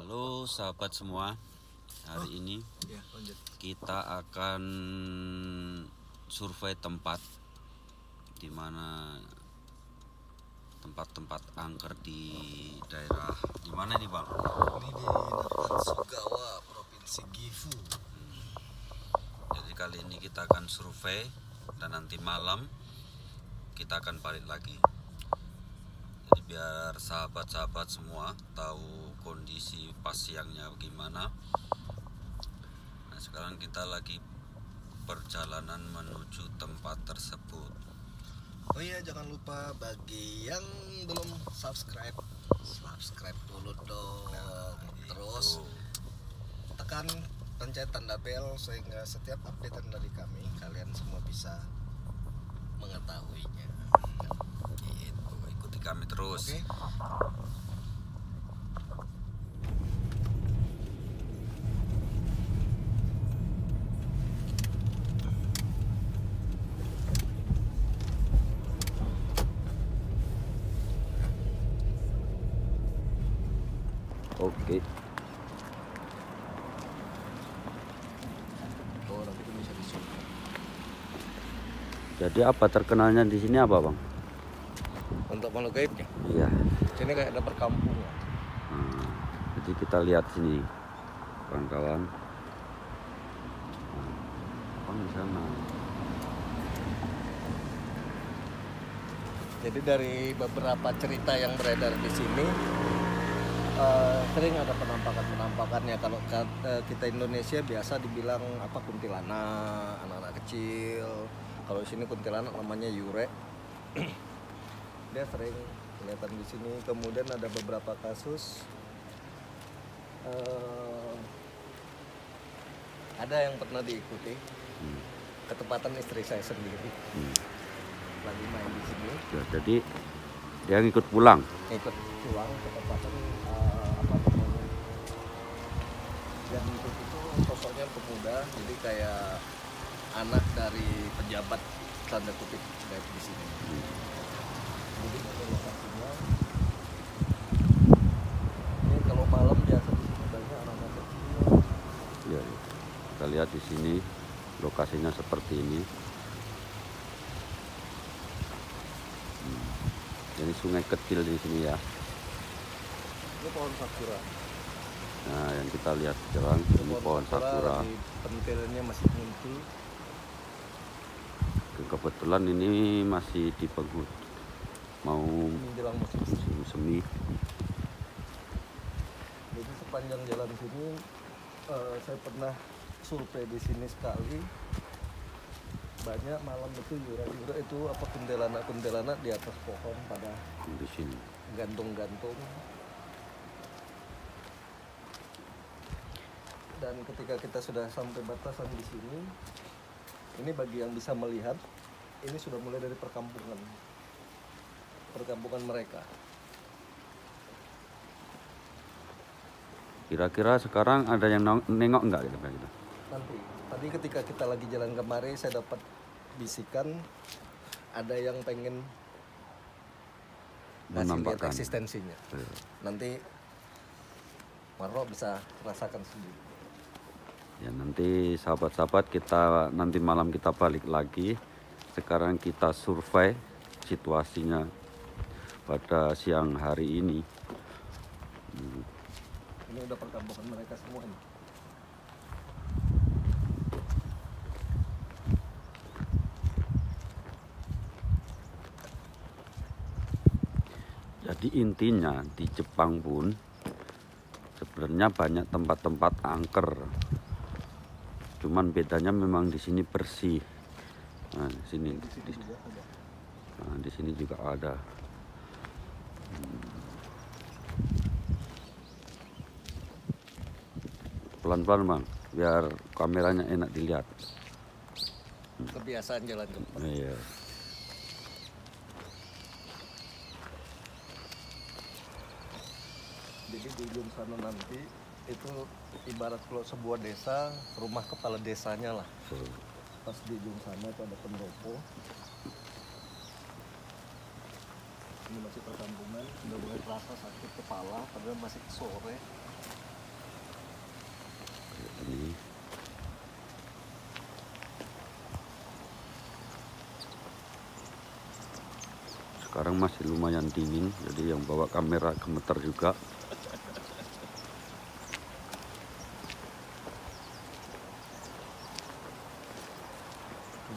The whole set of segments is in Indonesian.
Halo sahabat semua, hari ini kita akan survei tempat di mana tempat-tempat angker di daerah di mana nih Bang? Ini di Datan Sugawa, Provinsi Gifu. Jadi kali ini kita akan survei dan nanti malam kita akan balik lagi. Jadi biar sahabat-sahabat semua tahu kondisi pas siangnya bagaimana. Nah sekarang kita lagi perjalanan menuju tempat tersebut. Oh iya, jangan lupa bagi yang belum subscribe dulu dong. Terus tekan pencet tanda bel sehingga setiap updatean dari kami kalian semua bisa mengetahuinya. Gitu, ikuti kami terus. Oke. Oke. Oh, nanti itu bisa di-zoom. Jadi apa terkenalnya di sini apa Bang? Untuk makhluk gaibnya. Iya. Sini kayak ada perkampungan. Nah, jadi kita lihat sini, kawan-kawan. Bang di sana. Jadi dari beberapa cerita yang beredar di sini sering ada penampakannya. Kalau kita Indonesia biasa dibilang apa, kuntilanak, anak-anak kecil. Kalau di sini kuntilanak namanya Yure. Dia sering kelihatan di sini. Kemudian ada beberapa kasus ada yang pernah diikuti. Ketepatan istri saya sendiri lagi main di sini. Ya, jadi dia ngikut pulang. Ikut pulang ketepatan apa namanya, dan itu sosoknya pemuda, jadi kayak anak dari pejabat tanda kutip kayak di sini. Jadi ini lokasinya. Ini kalau malam biasa di sini banyak anak-anak kecil. Ya, kita lihat di sini lokasinya seperti ini. Ini sungai kecil di sini ya. Ini pohon sakura. Nah, yang kita lihat sekarang ini pohon sakura. Di pentilnya masih muncul. Kebetulan ini masih di penghujung mau Menjelang musim semi. musim semi. Jadi sepanjang jalan sini saya pernah survei di sini sekali. Banyak malam itu yura-yura itu apa, kuntilanak di atas pohon pada Di sini. gantung-gantung. Dan ketika kita sudah sampai batasan di sini, ini bagi yang bisa melihat, ini sudah mulai dari perkampungan mereka. Kira-kira sekarang ada yang nengok enggak gitu? Nanti tadi ketika kita lagi jalan kemari, saya dapat bisikan ada yang pengen ngasih lihat Menampakkan. eksistensinya. Nanti Marlo bisa rasakan sendiri. Ya nanti sahabat-sahabat, kita nanti malam kita balik lagi. Sekarang kita survei situasinya pada siang hari ini. Ini udah perkampungan mereka semua nih. Jadi intinya di Jepang pun sebenarnya banyak tempat-tempat angker. Cuman bedanya memang di sini bersih. Nah, di sini juga ada. Nah, di sini juga ada. Pelan-pelan Bang, biar kameranya enak dilihat. Kebiasaan jalan cepat. Iya. Jadi di ujung sana nanti itu ibarat kalau sebuah desa, rumah kepala desanya lah. Pas di ujung sana itu ada pendopo. Ini masih perkampungan, udah mulai terasa sakit kepala, padahal masih sore. Sekarang masih lumayan dingin, jadi yang bawa kamera gemeter juga.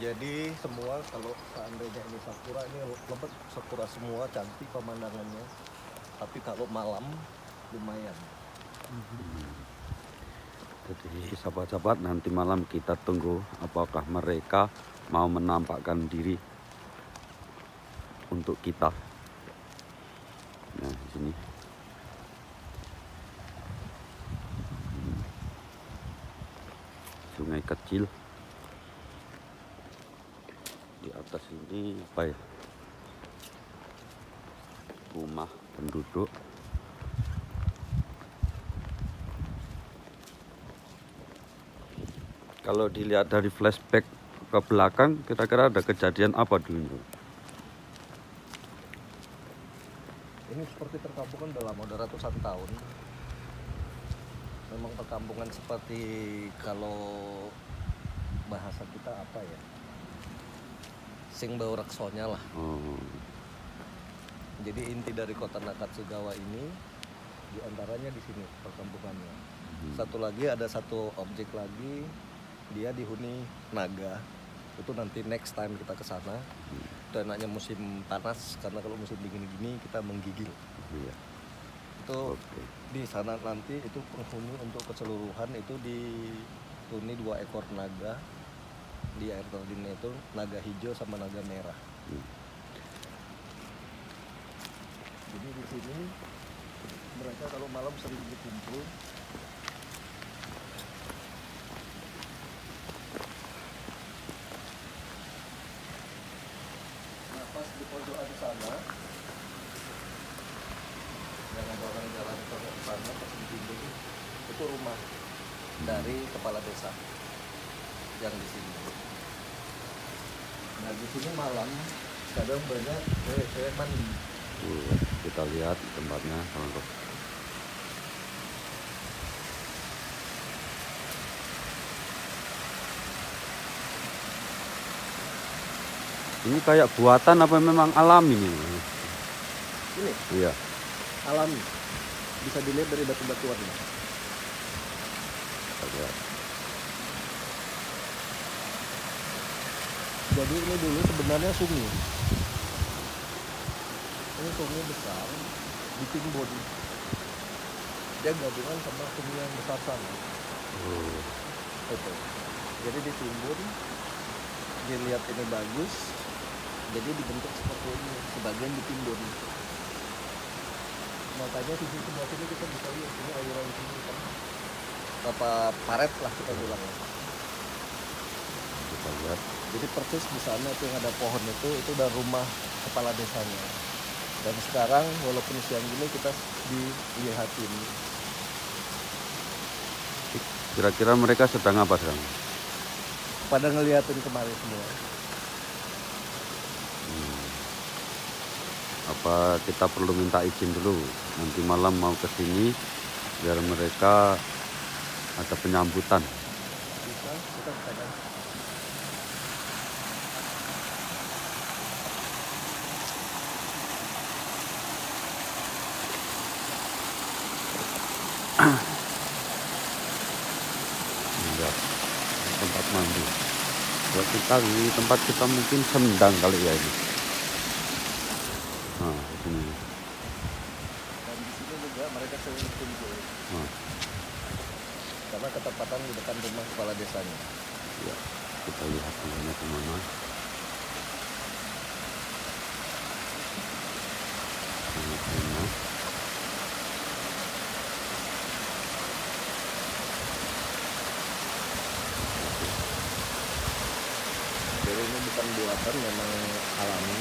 Jadi semua kalau seandainya ini sakura, ini lebat sakura semua, cantik pemandangannya. Tapi kalau malam lumayan. Jadi sahabat-sahabat, nanti malam kita tunggu apakah mereka mau menampakkan diri untuk kita. Nah, di sini. Sungai kecil. Di atas ini apa ya? Rumah penduduk. Kalau dilihat dari flashback ke belakang, kira-kira ada kejadian apa dulu? Ini seperti perkampungan udah lama, udah ratusan tahun. Memang perkampungan seperti, kalau bahasa kita apa ya, sing bau raksonya lah. Jadi inti dari kota Nakatsugawa ini diantaranya di sini perkampungannya. Satu lagi, ada satu objek lagi, dia dihuni naga. Itu nanti next time kita ke sana. Itu enaknya musim panas, karena kalau musim dingin gini kita menggigil. Iya. Itu di sana nanti itu penghuni untuk keseluruhan itu dihuni 2 ekor naga. Di air terjunnya itu naga hijau sama naga merah. Jadi di sini mereka kalau malam sering berkumpul. Nah, pas di pojokan sana, yang ada orang jalan ke sana, pas di pintu itu rumah dari kepala desa yang di sini. Nah, di sini malam kadang banyak cewek-cewek mandi. Kita lihat tempatnya, teman-teman. Ini kayak buatan apa memang alami nih? Ini Iya. alami, bisa dilihat dari batu-batuannya. Kita lihat. Jadi ini dulu sebenarnya sungai. Ini sungai besar, ditimbun. Dia gabungan sama sungai yang besar sana. Itu. Jadi ditimbun, dilihat ini bagus, jadi dibentuk seperti ini, sebagian ditimbun. Makanya di sebelah sini kita bisa lihat ini aliran sini kan, apa paret lah kita bilang. Kita lihat. Jadi persis di sana itu yang ada pohon itu udah rumah kepala desanya. Dan sekarang walaupun siang gini kita dilihatin. Kira-kira mereka sedang apa sekarang? Pada ngeliatin kemari semua. Apa kita perlu minta izin dulu nanti malam mau ke sini biar mereka ada penyambutan? Bisa, kita bisa. Lihat tempat mandi. Buat kita di tempat kita mungkin sendang kali ya ini. Nah, di sini. Dan di sini juga mereka sering kumpul. Karena ketepatan di depan rumah kepala desanya. Ya, kita lihat rumahnya kemana. Rumah. Jadi ini bukan buatan, memang alami.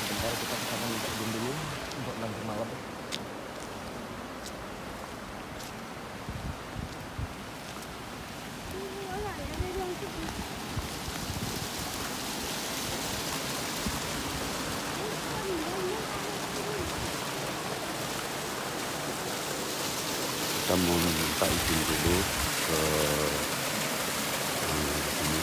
Sebentar kita kesana minta izin dulu untuk nanti malam. Kita mau minta izin dulu ke sini.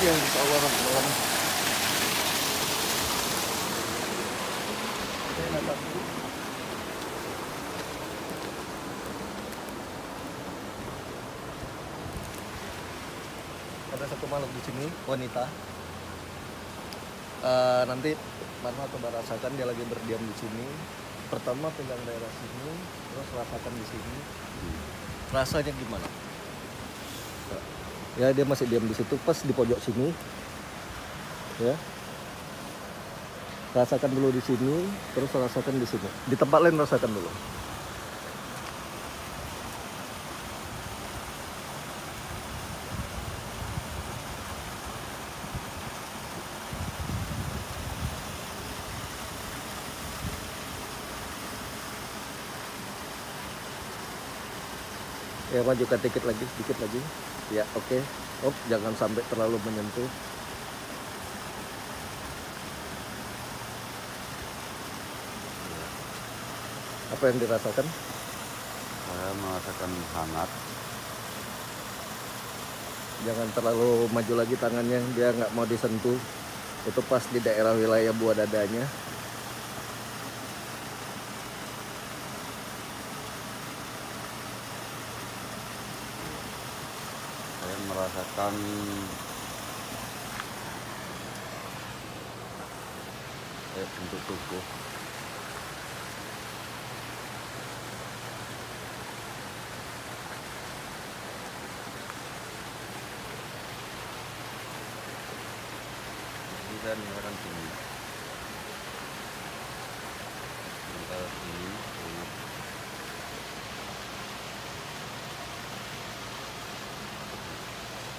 Oke, insya Allah malam. Oke, datang dulu. Ada satu makhluk di sini, wanita. Nanti Marma coba rasakan dia lagi berdiam di sini. Pertama pegang daerah sini, terus rasakan di sini. Rasanya gimana? Ya dia masih diam di situ, pas di pojok sini. Ya. Rasakan dulu di sini, terus rasakan di sini. Di tempat lain rasakan dulu. Ya majukan dikit lagi. Ya oke. Oh jangan sampai terlalu menyentuh. Apa yang dirasakan? Saya merasakan hangat. Jangan terlalu maju lagi tangannya, dia nggak mau disentuh. Itu pas di daerah wilayah buah dadanya. Saya merasakan bentuk tubuh. Ini saya merasakan sini. Sebentar sini.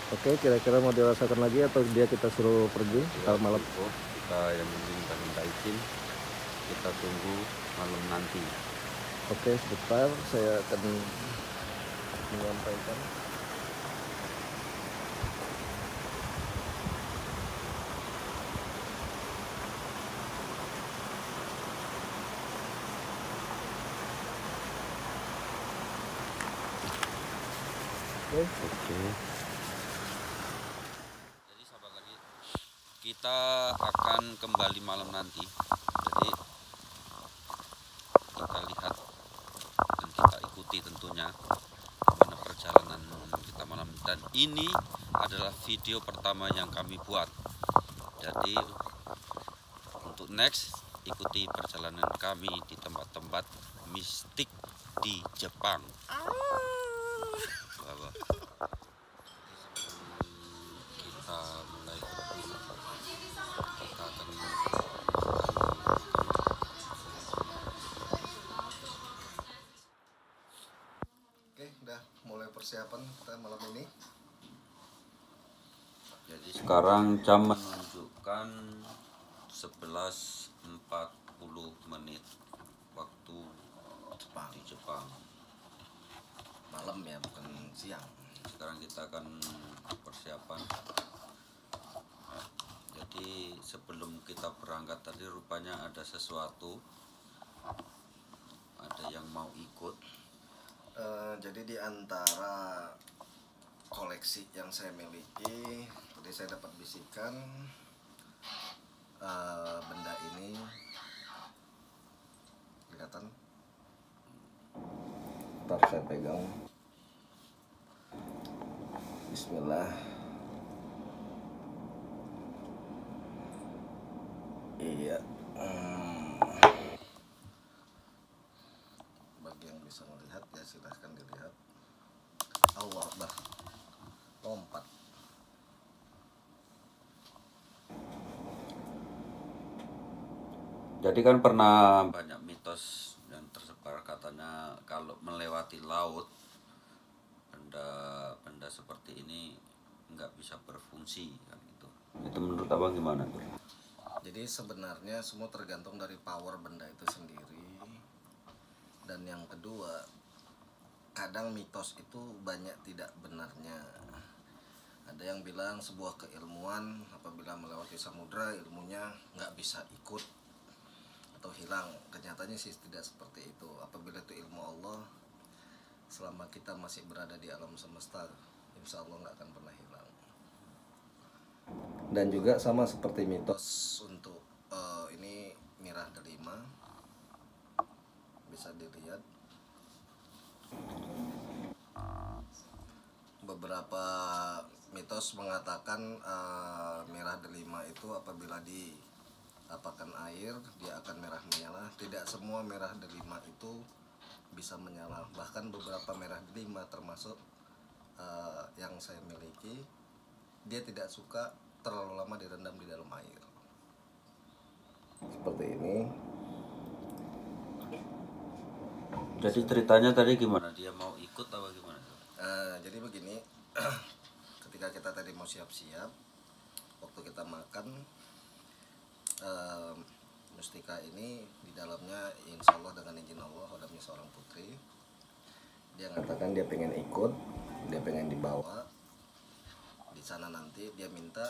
Oke, kira-kira mau dirasakan lagi atau dia kita suruh pergi kalau malam? Kita yang penting kita minta izin, kita tunggu malam nanti. Oke, sebentar saya akan menyampaikan. Oke. Jadi sahabat lagi, kita akan kembali malam nanti. Jadi kita lihat dan kita ikuti tentunya bagaimana perjalanan kita malam. Dan ini adalah video pertama yang kami buat. Jadi untuk next ikuti perjalanan kami di tempat-tempat mistik di Jepang. Bahwa kita mulai kita akan Oke, udah mulai persiapan kita malam ini. jadi sekarang jam menunjukkan 11.40 menit waktu Jepang. di Jepang. Malam ya, bukan siang. Sekarang kita akan persiapan. Jadi sebelum kita berangkat tadi rupanya ada sesuatu, ada yang mau ikut. Jadi di antara koleksi yang saya miliki, tadi saya dapat bisikan benda ini kelihatan. Ntar saya pegang. Bismillah. Iya. Bagi yang bisa melihat ya silahkan dilihat. Allah Akbar. Lompat. Jadi kan pernah banyak mitos yang tersebar katanya kalau melewati laut benda seperti ini nggak bisa berfungsi kan gitu. Itu menurut abang gimana tuh? Jadi sebenarnya semua tergantung dari power benda itu sendiri. Dan yang kedua, kadang mitos itu banyak tidak benarnya. Ada yang bilang sebuah keilmuan apabila melewati samudra ilmunya nggak bisa ikut atau hilang. Kenyataannya sih tidak seperti itu. Apabila itu ilmu Allah, selama kita masih berada di alam semesta, insya Allah nggak akan pernah hilang. Dan juga sama seperti mitos untuk ini merah delima, bisa dilihat beberapa mitos mengatakan merah delima itu apabila diapakan air dia akan merah menyala. Tidak semua merah delima itu bisa menyala, bahkan beberapa merah delima termasuk yang saya miliki, dia tidak suka terlalu lama direndam di dalam air. Seperti ini. Jadi ceritanya tadi gimana? Dia mau ikut apa gimana? Jadi begini, ketika kita tadi mau siap-siap, waktu kita makan, mustika ini di dalamnya insya Allah dengan izin Allah hodamnya seorang putri. Dia mengatakan dia pengen ikut, dia pengen dibawa di sana. Nanti dia minta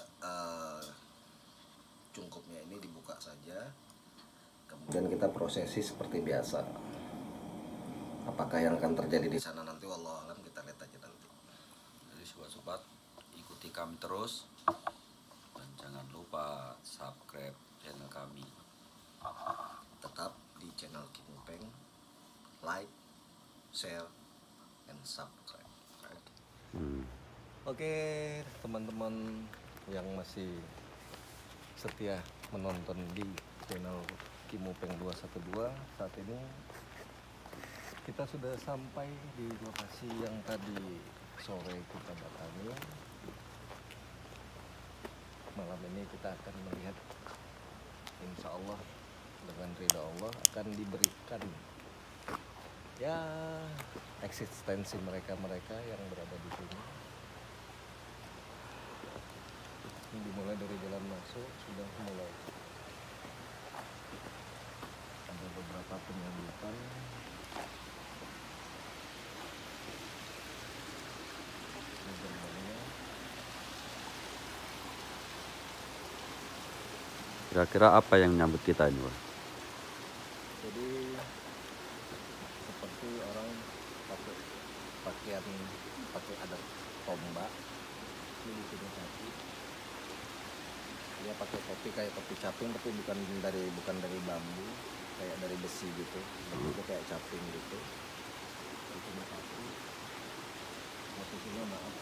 cungkupnya ini dibuka saja, kemudian kita prosesi seperti biasa. Apakah yang akan terjadi di sana nanti wallahu alam, kita lihat aja nanti. Jadi sobat-sobat, ikuti kami terus dan jangan lupa subscribe channel kami. Tetap di channel Kimupeng, like, share, and subscribe. Oke, teman-teman yang masih setia menonton di channel Kimupeng 212, saat ini kita sudah sampai di lokasi yang tadi sore kita datangi. Malam ini kita akan melihat, insya Allah dengan ridha Allah akan diberikan ya eksistensi mereka yang berada di sini. Ini dimulai dari jalan masuk sudah mulai ada beberapa penyambutan. Kira-kira apa yang nyambut kita ini, Pak? Jadi seperti orang pakai adat tombak, ini di sini kaki. Dia pakai topi kayak topi caping tapi bukan dari bambu, kayak dari besi gitu. Itu kayak caping gitu. Di sini kaki. Posisinya maaf.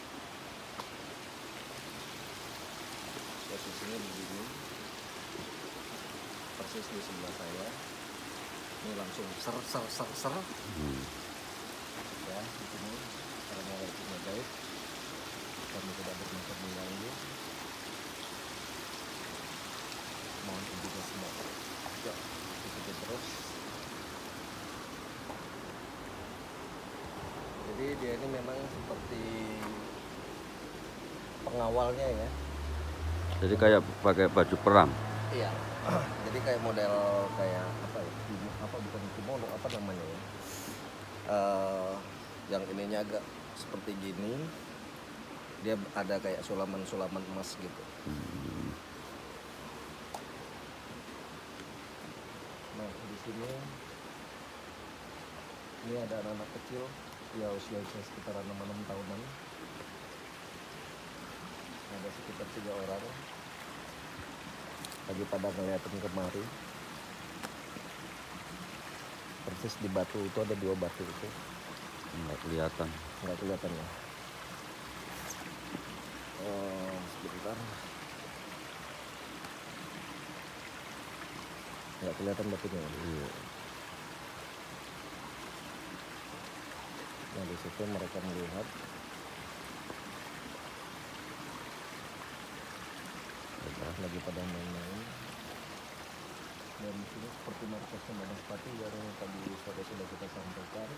Posisinya begini. Persis di sebelah saya. Ini langsung ser ya di sini karena wajibnya gaib, kami tidak bermaksud mengganggu. Mohon juga semua ya ikuti terus. Jadi dia ini memang seperti pengawalnya ya. Jadi kayak pakai baju perang. Iya. Jadi kayak model kayak apa ya? Bukan kimono, apa namanya ya? Yang ininya agak seperti gini. Dia ada kayak sulaman-sulaman emas gitu. Nah, di sini ini ada anak-anak kecil ya usia sekitar 6 tahunan. Ada sekitar 3 orang lagi pada ngeliatin kemari. Persis di batu itu ada 2 batu itu. Nggak kelihatan Ya. Sebentar. Nggak kelihatan batunya. Iya. Nah, di situ mereka melihat. Lagi pada main-main. Dan di sini seperti markasnya Banaspati yang tadi sore sudah kita sampaikan.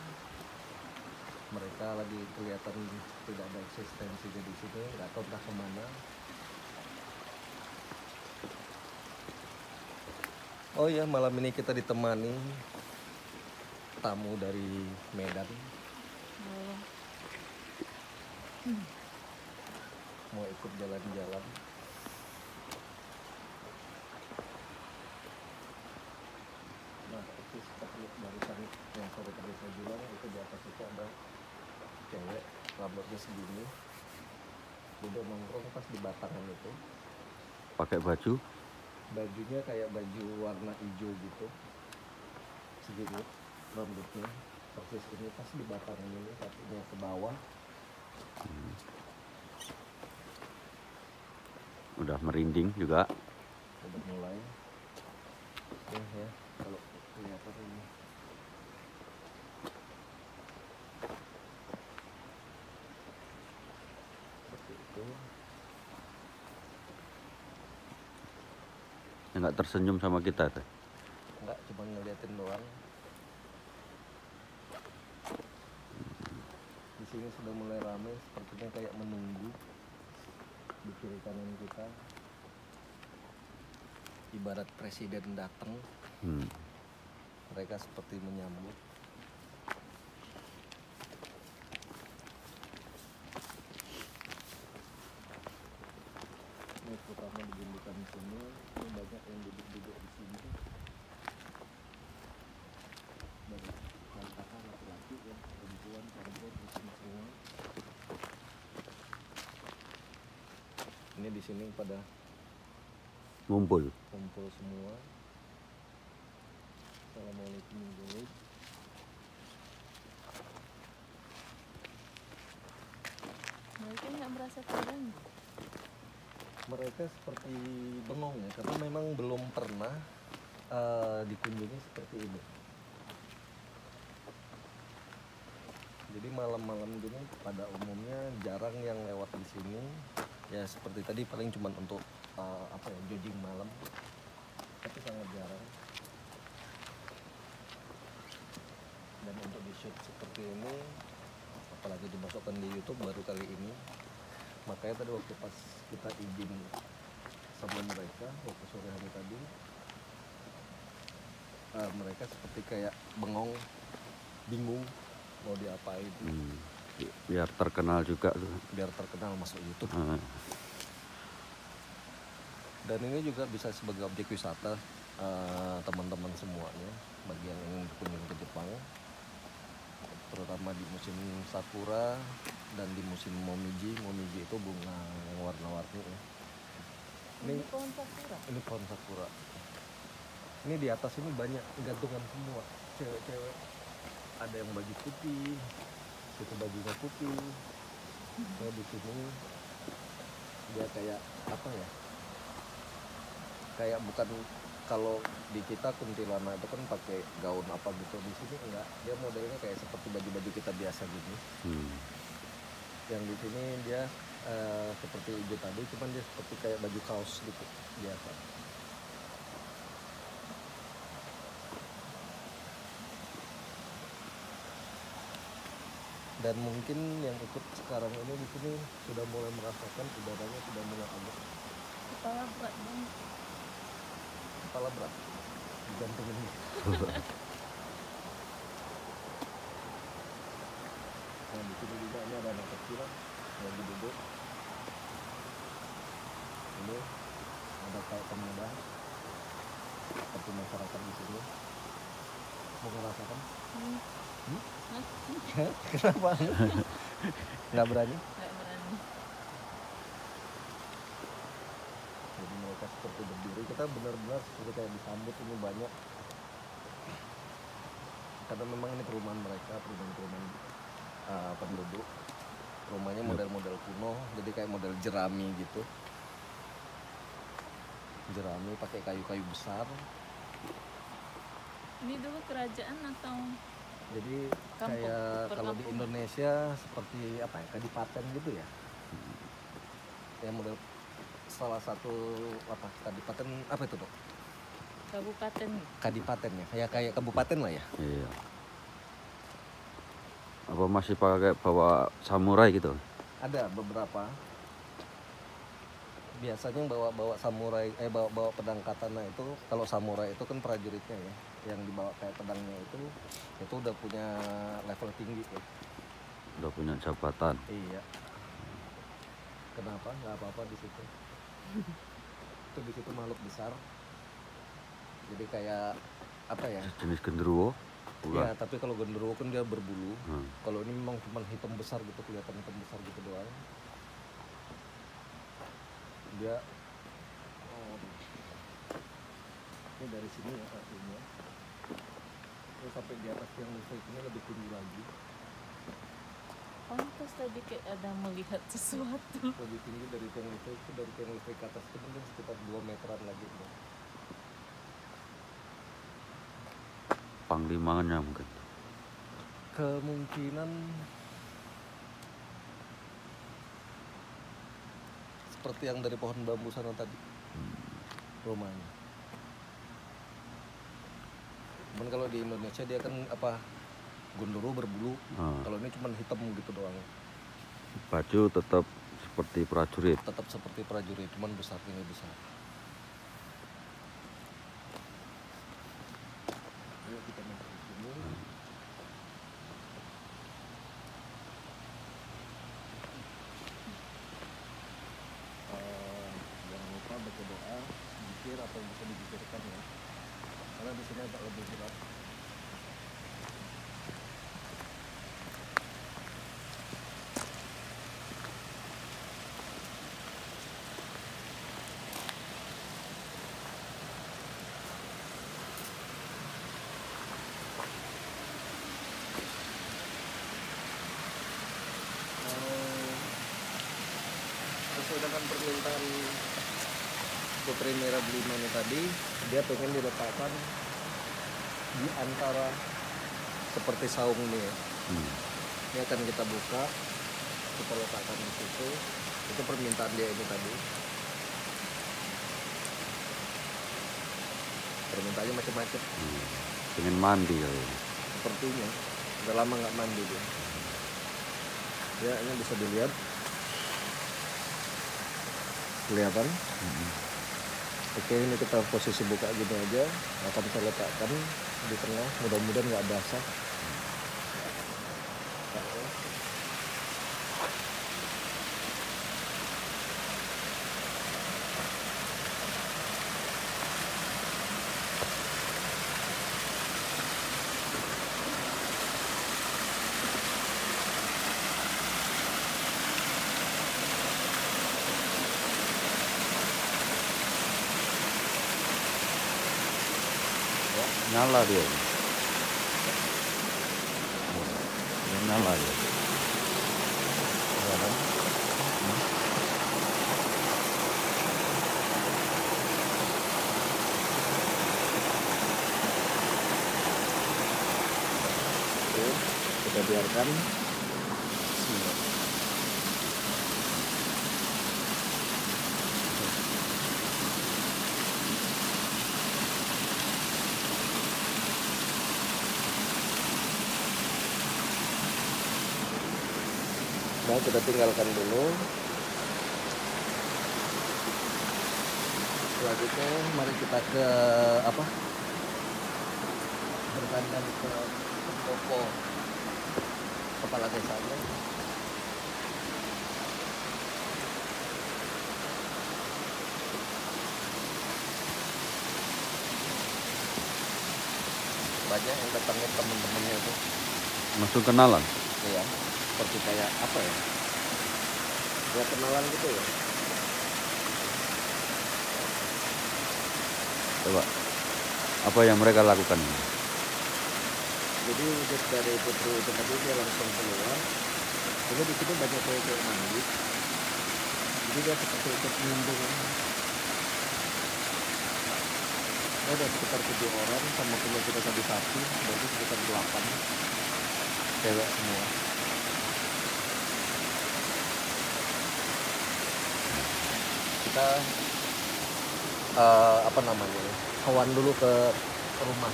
Mereka lagi kelihatan tidak ada eksistensinya di sini, nggak tahu entah kemana. Oh ya, malam ini kita ditemani tamu dari Medan. Mau ikut jalan-jalan. Nah, itu seperti barusan yang sore tadi saya bilang, itu di atas itu ada cewek rambutnya segini. Dia nongkrong pas di batangan itu. pakai baju Bajunya kayak baju warna hijau gitu, segini rambutnya persis ini pas di batang ini, kakinya ke bawah. udah merinding juga. Udah mulai ya kalau kelihatan ini. Seperti itu. Ya, nggak tersenyum sama kita tuh. Enggak, cuma ngeliatin doang. Di sini sudah mulai ramai, sepertinya kayak menunggu di kiri kanan kita. Ibarat presiden datang, mereka seperti menyambut. Ini terutama di gundukan sini, ini banyak yang duduk-duduk di sini. Dari kakak laki-laki ya, perempuan campur di sini semua. Ini di sini pada Ngumpul. kumpul semua. Assalamualaikum guys. Mereka nggak merasa terganggu. Mereka seperti bengong ya, karena memang belum pernah dikunjungi seperti ini. Jadi malam-malam gini pada umumnya jarang yang lewat di sini. Ya seperti tadi paling cuma untuk jogging malam, tapi sangat jarang. Dan untuk di shoot seperti ini, apalagi dimasukkan di YouTube baru kali ini. Makanya tadi waktu pas kita izin sama mereka waktu sore hari tadi, mereka seperti kayak bengong, bingung mau diapain. Biar terkenal juga tuh. Biar terkenal masuk YouTube. Ah. Dan ini juga bisa sebagai objek wisata teman-teman semuanya bagi yang ingin berkunjung ke Jepang, terutama di musim sakura dan di musim momiji. Momiji itu bunga yang warna-warni ya. Ini pohon sakura. Ini pohon sakura. Ini di atas ini banyak gantungan semua, cewek-cewek. Ada yang baju putih, itu bajunya putih. Nah, di sini dia kayak apa ya? Kayak bukan, kalau di kita kuntilanak itu kan pakai gaun apa gitu, di sini enggak. Dia modelnya kayak seperti baju-baju kita biasa gini. Yang di sini dia seperti hijau tadi, cuman dia seperti kayak baju kaos gitu biasa. Dan mungkin yang ikut sekarang ini di sini sudah mulai merasakan udaranya sudah mulai agak Kepala berat banget. kepala berat, jantung ini. Nah di sini juga ini ada anak kecil yang duduk. Ini ada kayak pemuda seperti masyarakat di sini. Mau merasakan? Kenapa? Nggak berani? Nggak berani. Jadi mereka seperti berdiri, kita benar-benar seperti kayak disambut ini banyak. Karena memang ini perumahan mereka, perumahan penduduk. Rumahnya model-model kuno, jadi kayak model jerami gitu. Jerami pakai kayu-kayu besar. Ini dulu kerajaan atau Jadi Kampung, kayak kalau di perkampungan. Indonesia seperti apa ya, kadipaten gitu ya. Ya model salah satu apa kadipaten apa itu dok? kabupaten? Kadipaten ya, kayak kabupaten lah ya. Iya. Apa masih pakai bawa samurai gitu? Ada beberapa. Biasanya bawa samurai, bawa pedang katana itu. Kalau samurai itu kan prajuritnya ya, yang dibawa kayak pedangnya itu udah punya level tinggi ya. Udah punya jabatan. Iya. Kenapa? Nggak apa-apa di situ. Itu di situ makhluk besar. Jadi kayak apa ya? Jenis genderuwo. Iya, tapi kalau genderuwo kan dia berbulu. Hmm. Kalau ini memang cuma hitam besar gitu, kelihatan hitam besar gitu doang. Dia Ini dari sini ya artinya. Terus sampai di atas tiang listrik ini lebih tinggi lagi. Pantas tadi kayak ada melihat sesuatu. Lebih tinggi dari tiang listrik itu, dari tiang listrik ke atas itu mungkin sekitar 2 meteran lagi. Panglimanya mungkin. Kemungkinan seperti yang dari pohon bambu sana tadi rumahnya. Cuman kalau di Indonesia dia kan apa, gondoro berbulu. Kalau ini cuma hitam gitu doang. Baju tetap seperti prajurit. Tetap seperti prajurit, cuman besar, ini besar. Ayo kita masuk ke sini. Jangan lupa baca doa, zikir apa yang bisa dizikirkan ya. Karena di sini agak lebih gelap. Sesuai dengan permintaan Putri Mira Belima ini tadi, dia pengen diletakkan di antara seperti saung nih ya. Ini akan kita buka, kita letakkan di situ. Itu permintaan dia ini tadi. Permintaannya macam-macam. Pengen mandi kali. Sepertinya udah lama nggak mandi dia. Ya, ini bisa dilihat. Kelihatan. Oke, ini kita posisi buka gini aja. Akan saya letakkan di tengah, mudah-mudahan nggak basah. Nyala dia. Nyala ya. Oke, kita biarkan. Nah, kita tinggalkan dulu. Selanjutnya mari kita ke apa? Bertanya ke toko kepala desanya. Banyak yang datangnya teman-temannya itu. Masuk kenalan. Iya, seperti kayak apa ya? Ya kenalan gitu ya. Coba. Apa yang mereka lakukan? Jadi wujud dari Putri itu tadi dia langsung keluar. Jadi di sini banyak cewek mandi. Jadi dia seperti ikut nyambung. Ada sekitar 7 orang sama punya kita tadi 1, berarti sekitar 8 cewek semua. Kita apa namanya, kawan dulu ke rumah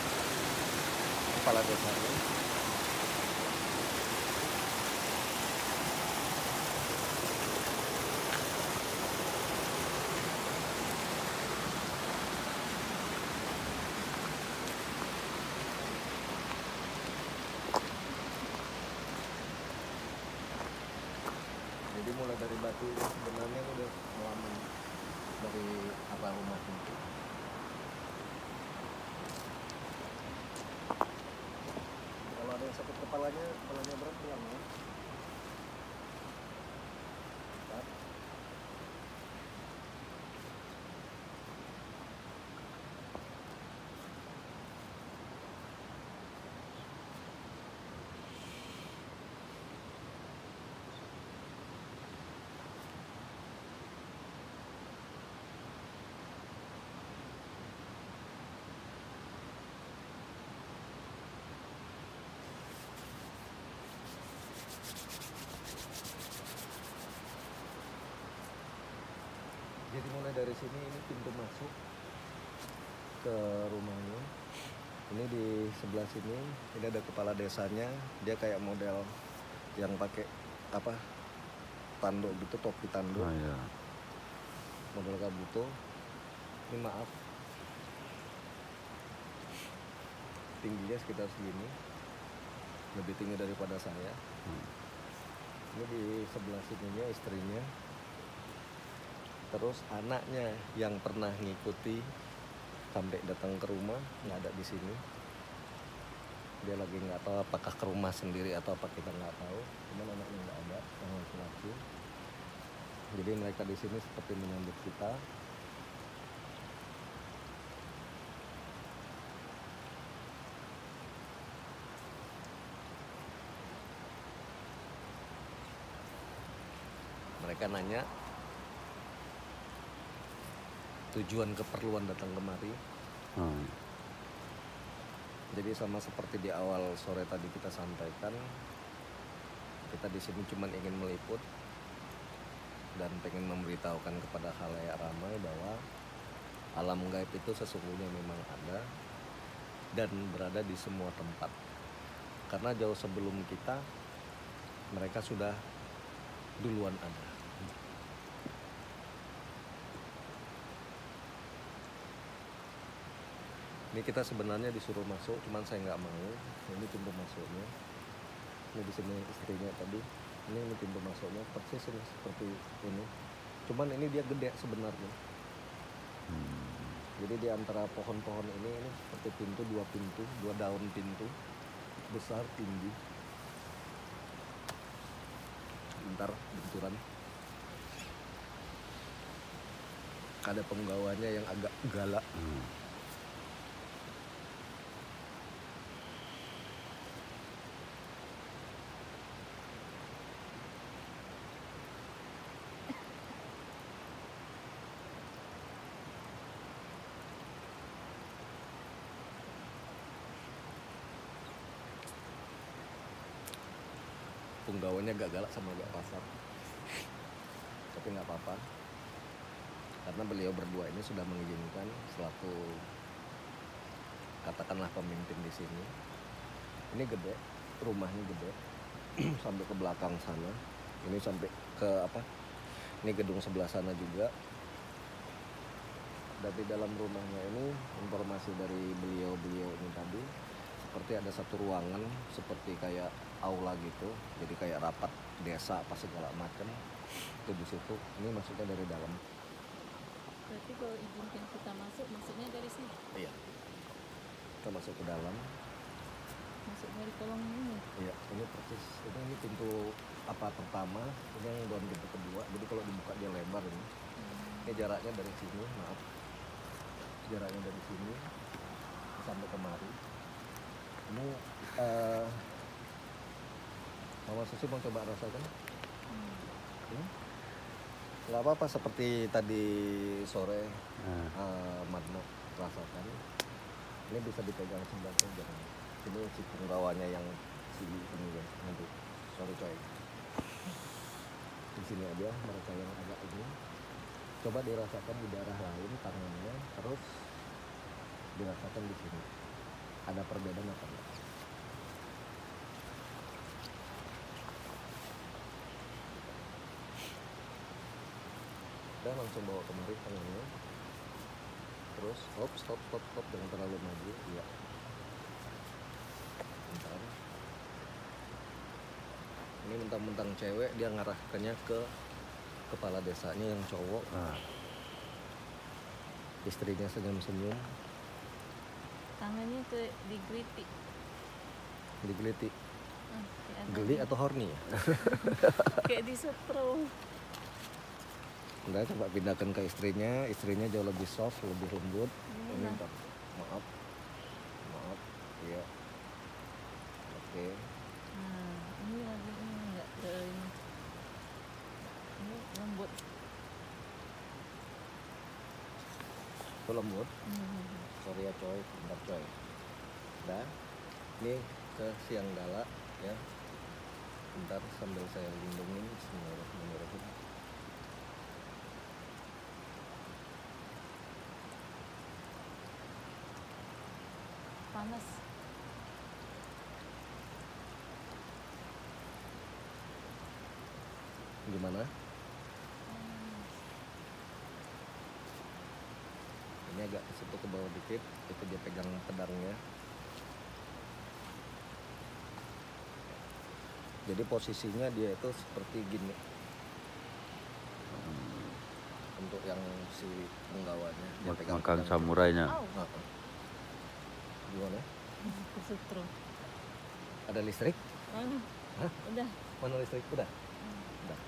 kepala desa. Jadi mulai dari batu ini sebenarnya udah halaman dari apa rumah itu. Kalau ada yang sakit kepalanya berat bilang ya. Bentar. dari sini, ini pintu masuk ke rumahnya. Ini di sebelah sini, ini ada kepala desanya. Dia kayak model yang pakai apa, tanduk gitu, topi tanduk, iya. model kabuto. Ini maaf, tingginya sekitar segini, lebih tinggi daripada saya. Ini di sebelah sininya istrinya. Terus anaknya yang pernah ngikuti sampai datang ke rumah nggak ada di sini. Dia lagi nggak tahu apakah ke rumah sendiri atau apa, kita nggak tahu. Cuman anaknya nggak ada, yang laki-laki. Jadi mereka di sini seperti menyambut kita. Mereka nanya tujuan keperluan datang kemari. Jadi sama seperti di awal sore tadi kita sampaikan, kita di sini cuma ingin meliput dan pengen memberitahukan kepada khalayak ramai bahwa alam gaib itu sesungguhnya memang ada dan berada di semua tempat. Karena jauh sebelum kita, mereka sudah duluan ada. Ini kita sebenarnya disuruh masuk, cuman saya nggak mau. Ini pintu masuknya. Ini di sini istrinya tadi. Ini pintu masuknya persis ini seperti ini. Cuman ini dia gede sebenarnya. Jadi di antara pohon-pohon ini seperti pintu, dua daun pintu, besar tinggi. Bentar, benturan. Ada penggawanya yang agak galak. Penggawanya agak galak sama agak kasar, tapi nggak apa-apa karena beliau berdua ini sudah mengizinkan selaku katakanlah pemimpin di sini. Ini gede, rumahnya gede sampai ke belakang sana. Ini sampai ke apa? Ini gedung sebelah sana juga. Dan di dalam rumahnya ini informasi dari beliau ini tadi seperti ada satu ruangan seperti kayak aula gitu, jadi kayak rapat desa apa segala macam itu di situ. Ini masuknya dari dalam. Berarti kalau izinkan kita masuk, maksudnya dari sini? Iya, kita masuk ke dalam. Masuk dari kolong ini? Iya, ini persis. Ini pintu apa pertama, ini yang doang pintu kedua. Jadi kalau dibuka dia lebar ini. Ini jaraknya dari sini, maaf. Jaraknya dari sini sampai kemari. Ini Mama Susi mau coba rasakan? Nggak apa-apa, seperti tadi sore Madno rasakan. Ini bisa dipegang sebelah saja. Ini si penggawanya yang si ini ya, nanti. Sorry coy. Di sini aja mereka yang agak ini. Coba dirasakan di daerah lain tangannya, terus dirasakan di sini. Ada perbedaan apa enggak? Udah langsung bawa kemari tangannya. Terus stop, jangan terlalu maju. Iya. Bentar. Ini mentang-mentang cewek, dia ngarahkannya ke kepala desanya yang cowok. Istrinya senyum-senyum. Tangannya digeliti. Digeliti. Kayak Geli atau horny ya? kayak disetrum. Udah coba pindahkan ke istrinya jauh lebih soft, lebih lembut. Ini bentar. Maaf, iya. Oke. Nah, ini lagi ini enggak ke ini. Ini lembut. Itu lembut. Sorry ya coy, bentar coy. Udah. Ini ke siang gala ya. Bentar sambil saya lindungin. Bismillahirrahmanirrahim. panas. Gimana? Ini agak ke situ ke bawah dikit, itu dia pegang pedangnya. Jadi posisinya dia itu seperti gini. Untuk yang si penggawanya dia pegang Makan pedang. samurainya. Au, Nah, gimana? kesetrum. Ada listrik? Mana? Hah? Udah. Mana listrik? Udah. Udah.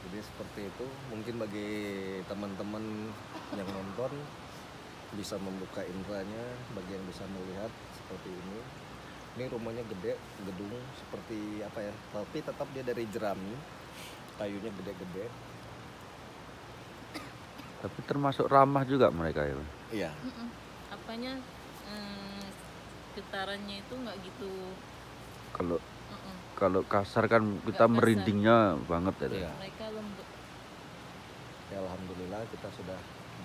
Jadi seperti itu, mungkin bagi teman-teman yang nonton bisa membuka indranya, bagi yang bisa melihat seperti ini. Ini rumahnya gede, gedung seperti apa ya? Tapi tetap dia dari jerami, kayunya gede-gede. Tapi termasuk ramah juga mereka ya. Iya. Apanya getarannya itu nggak gitu. Kalau Mm-mm. kalau kasar kan kita Nggak kasar. merindingnya banget ya. Iya. Mereka lembut. Ya, alhamdulillah kita sudah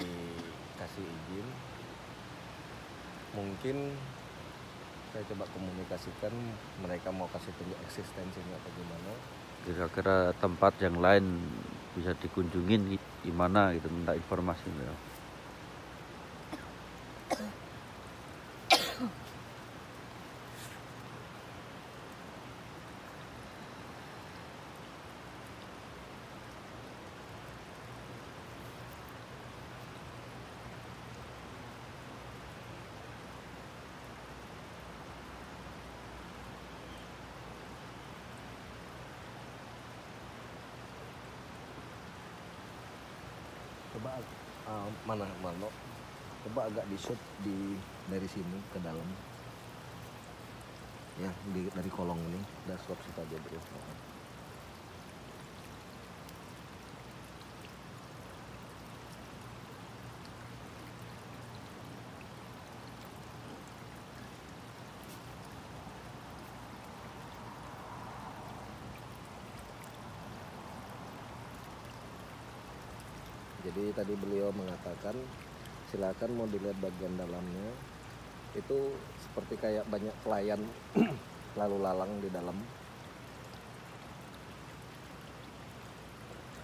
dikasih izin. Mungkin saya coba komunikasikan mereka mau kasih tunjuk eksistensinya atau gimana. Kira-kira tempat yang lain bisa dikunjungin gimana gitu, minta informasi ya. Coba mana coba agak di shoot dari sini ke dalam ya, dari kolong ini udah swap situ aja bro. Jadi tadi beliau mengatakan silakan mau dilihat bagian dalamnya, itu seperti kayak banyak pelayan lalu lalang di dalam,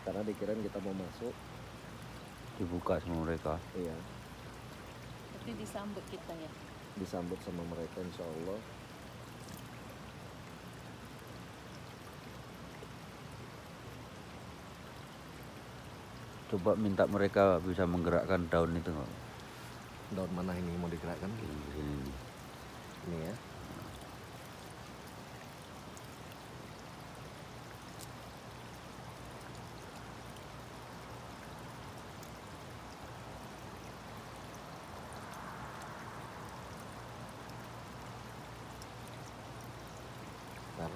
karena dikirain kita mau masuk. Dibuka sama mereka. Iya, Tapi disambut kita ya. disambut sama mereka insya Allah. Coba minta mereka bisa menggerakkan daun itu nggak? Daun mana ini mau digerakkan? Di sini nih. Ini ya. Bentar.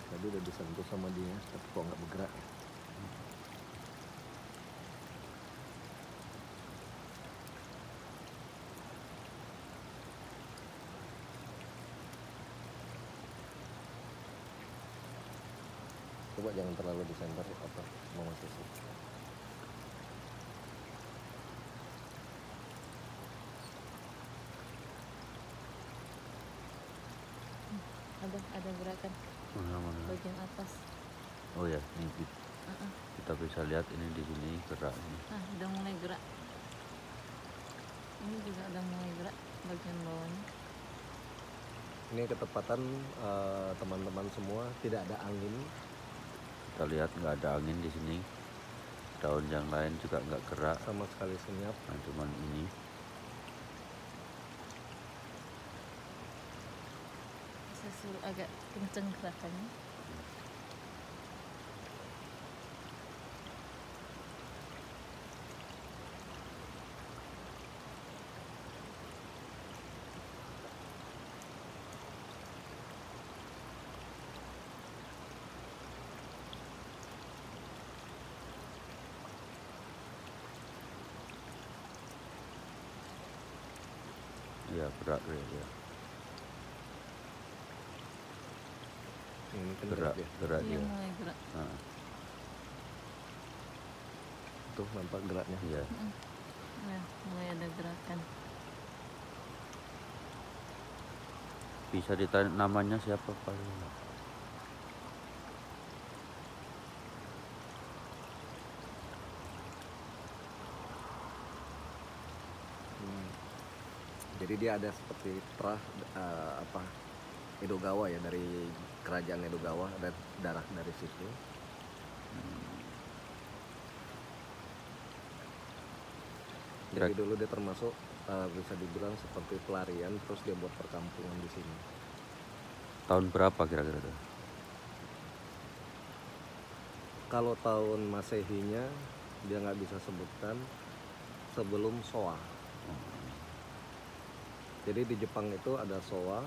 Tadi udah disentuh sama dia, tapi kok nggak bergerak. Coba jangan terlalu di center apa mau masuk sih. Ada gerakan Mana-mana. bagian atas. Oh ya, ini Uh-uh. kita bisa lihat ini di sini gerak ini. Nah, udah mulai gerak. Ini juga udah mulai gerak bagian bawahnya. Ini ketepatan teman-teman semua, tidak ada angin. Kita lihat nggak ada angin di sini. Daun yang lain juga nggak gerak. Sama sekali senyap. Nah, cuman ini. Saya suruh agak kenceng gerakannya. Ya, gerak ya. Ini kan Gerak, dia. gerak Iya dia. mulai gerak. Nah, Tuh nampak geraknya. iya. Nah, mulai ada gerakan. Bisa ditanya namanya siapa Pak? Jadi dia ada seperti Edogawa ya, dari kerajaan Edogawa, ada darah dari situ. Jadi dulu dia termasuk bisa dibilang seperti pelarian, terus dia buat perkampungan di sini. Tahun berapa kira-kira tuh? Kalau tahun Masehinya dia nggak bisa sebutkan, sebelum Showa. Jadi di Jepang itu ada Showa,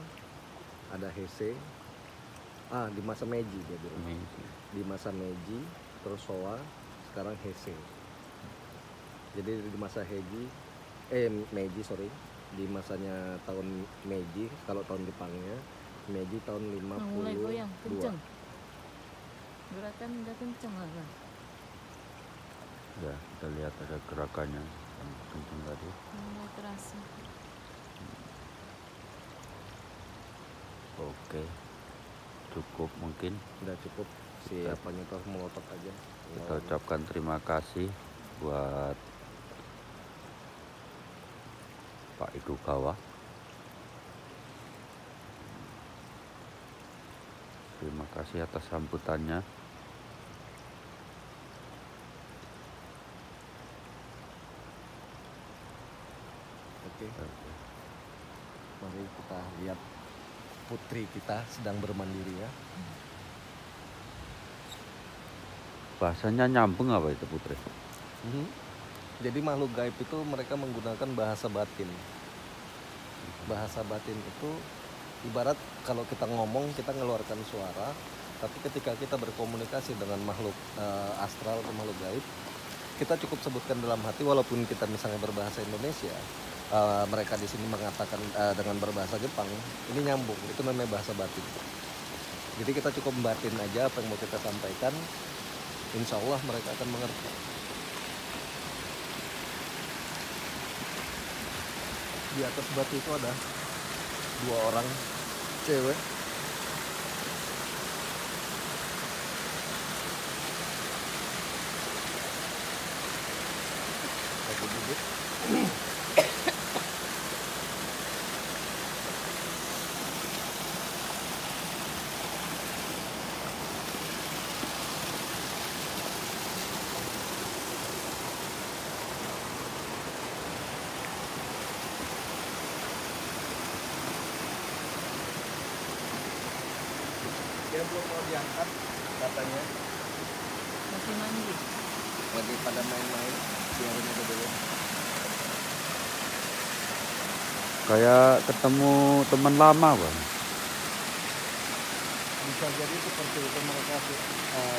ada Heisei, di masa Meiji dia bilang. Di masa Meiji, terus Showa, sekarang Heisei. Jadi di masa Meiji, di masanya tahun Meiji, kalau tahun Jepangnya, Meiji tahun Mulai goyang, 52. kenceng. Gerakan udah kenceng lah kan. Ya, kita lihat ada gerakannya yang kenceng tadi. Mulai terasa. Oke, cukup mungkin. Udah cukup si apanya tuh melotot aja. Kita ucapkan terima kasih buat Pak Edogawa. Terima kasih atas sambutannya. Oke. Mari kita lihat putri kita sedang bermandiri ya. Bahasanya nyambung apa itu Putri? Jadi makhluk gaib itu mereka menggunakan bahasa batin. Bahasa batin itu ibarat kalau kita ngomong, kita ngeluarkan suara, tapi ketika kita berkomunikasi dengan makhluk astral atau makhluk gaib, kita cukup sebutkan dalam hati, walaupun kita misalnya berbahasa Indonesia, mereka di sini mengatakan dengan berbahasa Jepang, ini nyambung, itu namanya bahasa batin. Jadi kita cukup batin aja apa yang mau kita sampaikan, insya Allah mereka akan mengerti. Di atas batu itu ada 2 orang cewek. Satu duduk. Dia belum mau diangkat katanya, Masih mandi. lagi pada main-main, biarin aja dulu. Kayak ketemu teman lama Bang. Bisa jadi seperti itu, mereka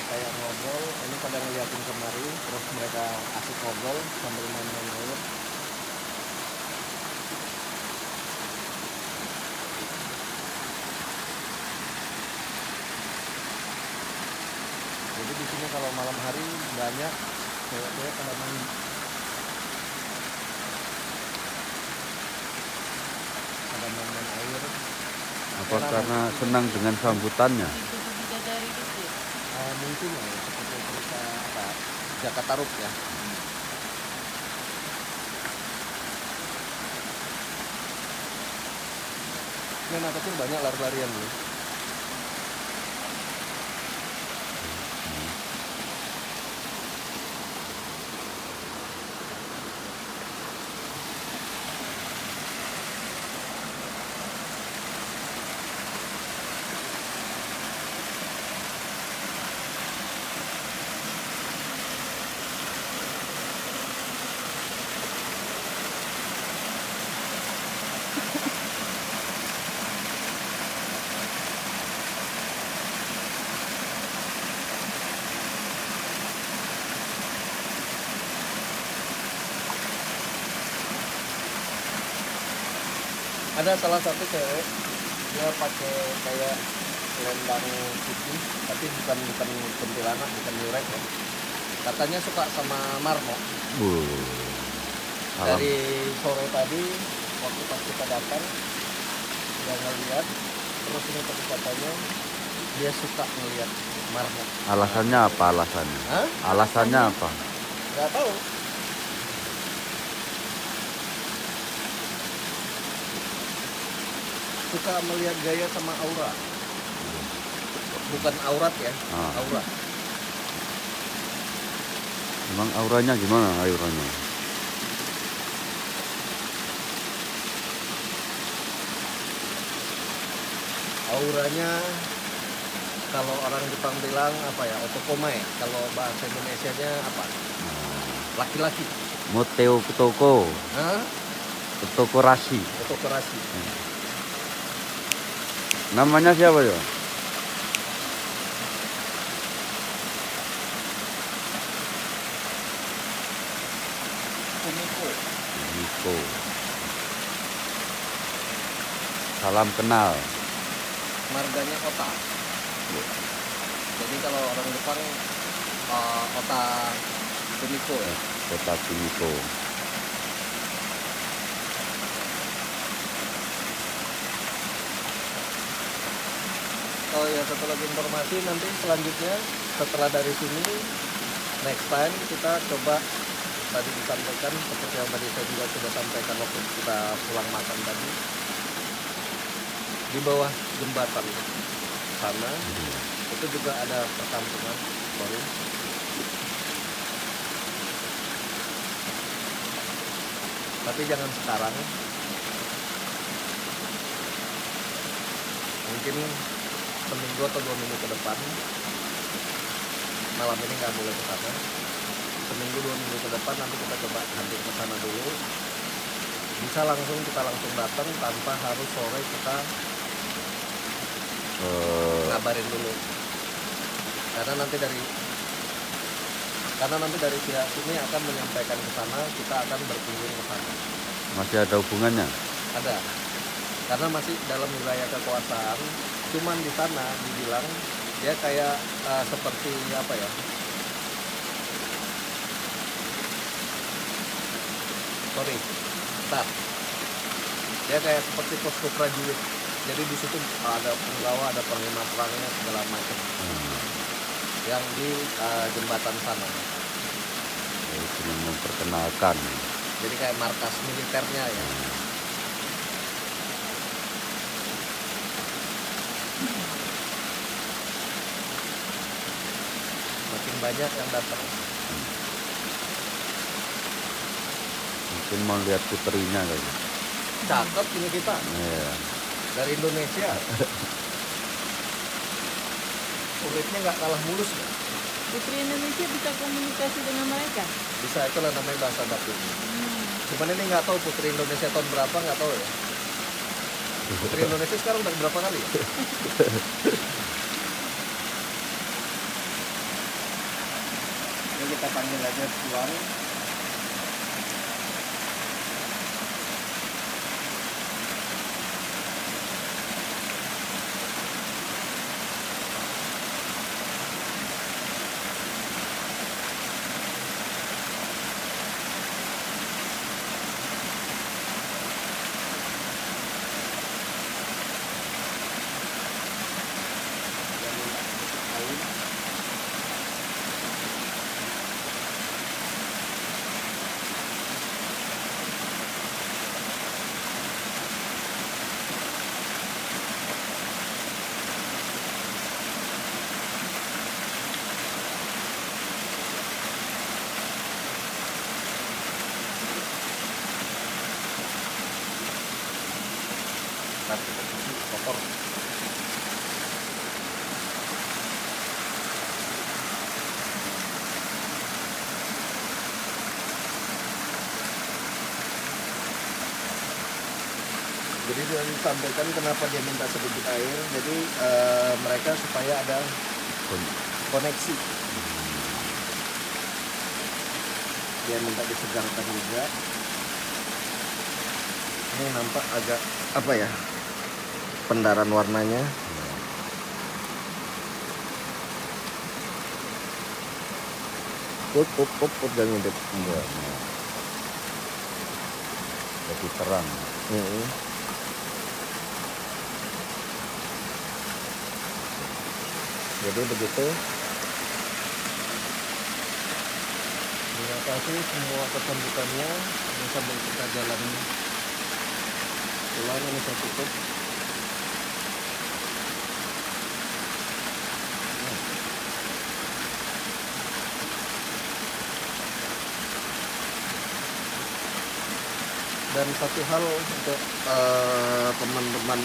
kayak ngobrol, ini pada ngeliatin kemari, terus mereka asik ngobrol sambil main-main air. Jadi di sini kalau malam hari banyak cewek-cewek pada main. Pada main-main air. Apa karena senang dengan sambutannya? Itu bidadari gitu. Mungkin ya, seperti cerita Jakarta Rup ya. Ini anak kecil banyak lari-larian nih. Ada salah satu cewek dia pakai kayak selendang putih, tapi bukan kuntilanak, bukan nyurek ya. Katanya suka sama marmo. Salam. Dari sore tadi waktu pas kita datang dia ngeliat, terus ini tadi katanya dia suka ngeliat marmo. Alasannya apa alasannya? Hah? Alasannya apa? Nggak tahu. Suka melihat gaya sama aura. Bukan aurat ya, Ah. aura. Emang auranya gimana auranya? Auranya kalau orang Jepang bilang apa ya, otokomai. Kalau bahasa Indonesianya apa? Laki-laki. Moteo Kutoko, Hah? Kutoko Rashi. Otokorasi. Namanya siapa ya? Kumiko. Niko. Salam kenal. Marganya Ota. Jadi kalau orang Jepang Ota Kumiko ya. Kota Niko. Oh ya, satu lagi informasi, nanti selanjutnya setelah dari sini next time kita coba tadi disampaikan seperti yang tadi saya juga sudah sampaikan waktu kita pulang makan tadi, di bawah jembatan sana itu juga ada perkampungan. Sorry. Tapi jangan sekarang, mungkin seminggu atau 2 minggu ke depan. Malam ini nggak boleh ke sana. Seminggu 2 minggu ke depan nanti kita coba hadir ke sana dulu. Bisa langsung kita langsung datang tanpa harus sore kita ngabarin dulu. Karena nanti dari pihak sini akan menyampaikan ke sana, kita akan berkunjung ke sana. Masih ada hubungannya? Ada. Karena masih dalam wilayah kekuasaan, cuman di sana dibilang dia kayak seperti apa ya? Sorry, bentar. Dia kayak seperti posko prajurit. Jadi di situ ada penggawa, ada panglima perangnya segala macam. Yang di jembatan sana. Itu memperkenalkan. Jadi kayak markas militernya ya. Makin banyak yang datang. Mungkin mau lihat puterinya kali. Cakep ini kita Iya. dari Indonesia. Kulitnya nggak kalah mulus ya. Putri Indonesia bisa komunikasi dengan mereka. Bisa, itulah namanya bahasa batin. Cuman ini nggak tahu Putri Indonesia tahun berapa, nggak tahu ya. Putri Indonesia sekarang udah berapa kali ya? Ini kita panggil aja pulang. Ntar kita cuci kotor. Jadi dia disampaikan kenapa dia minta sedikit air. Jadi mereka supaya ada koneksi. Dia minta disegarkan juga. Ini nampak agak apa ya? Pendaran warnanya. Put dan ngintip. Iya. Jadi terang. Jadi begitu. Terima kasih semua kesambutannya. Ini sambil kita jalan pulang, ini saya tutup. Dan satu hal untuk teman-teman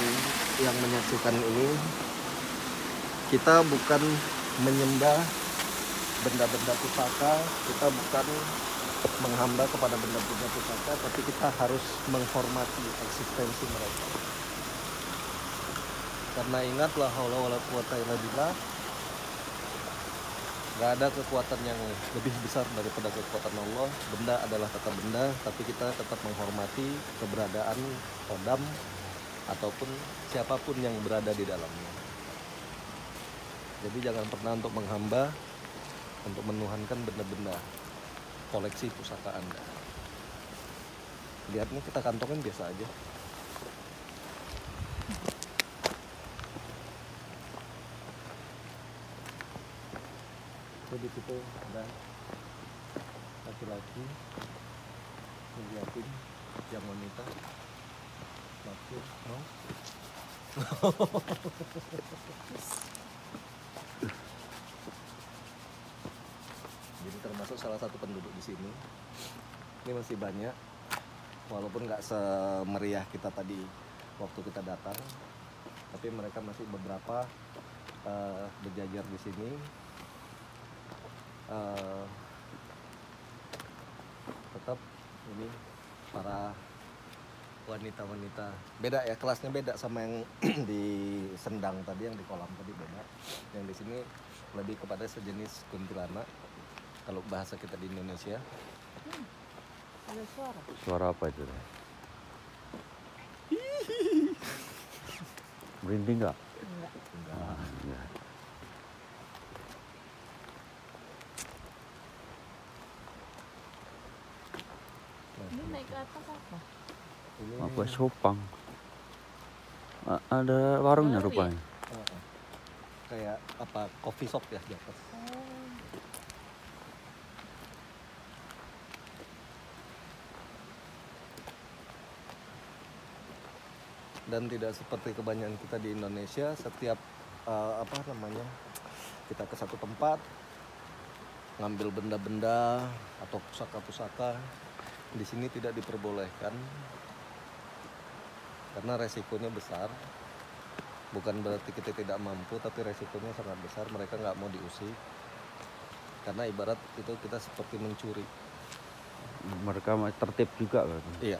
yang menyaksikan ini, kita bukan menyembah benda-benda pusaka, kita bukan menghamba kepada benda-benda pusaka, tapi kita harus menghormati eksistensi mereka. Karena ingatlah, haula wala quwata illa billah, nggak ada kekuatan yang lebih besar daripada kekuatan Allah. Benda adalah tetap benda, tapi kita tetap menghormati keberadaan kodam ataupun siapapun yang berada di dalamnya. Jadi jangan pernah untuk menghamba, untuk menuhankan benda-benda koleksi pusaka Anda. Lihat nih, kita kantongin biasa aja. Jadi situ ada laki-laki ngeliatin yang wanita maksud mau. Jadi termasuk salah satu penduduk di sini. Ini masih banyak, walaupun nggak semeriah kita tadi waktu kita datang, tapi mereka masih beberapa berjajar di sini. Tetap ini para wanita-wanita, beda ya, kelasnya beda sama yang di Sendang tadi, yang di kolam tadi beda. Yang di sini lebih kepada sejenis kuntilanak kalau bahasa kita di Indonesia. Ada suara. Suara apa itu? Merinding nggak? Enggak. Ah, iya. Ini naik ke atas apa? Ini Apa sopang? Ada warungnya Baru ya? rupanya. kayak apa, coffee shop ya di atas. Oh. Dan tidak seperti kebanyakan kita di Indonesia, setiap kita ke satu tempat ngambil benda-benda atau pusaka-pusaka, di sini tidak diperbolehkan karena resikonya besar. Bukan berarti kita tidak mampu, tapi resikonya sangat besar. Mereka nggak mau diusik karena ibarat itu kita seperti mencuri. Mereka tertib juga kan? Iya.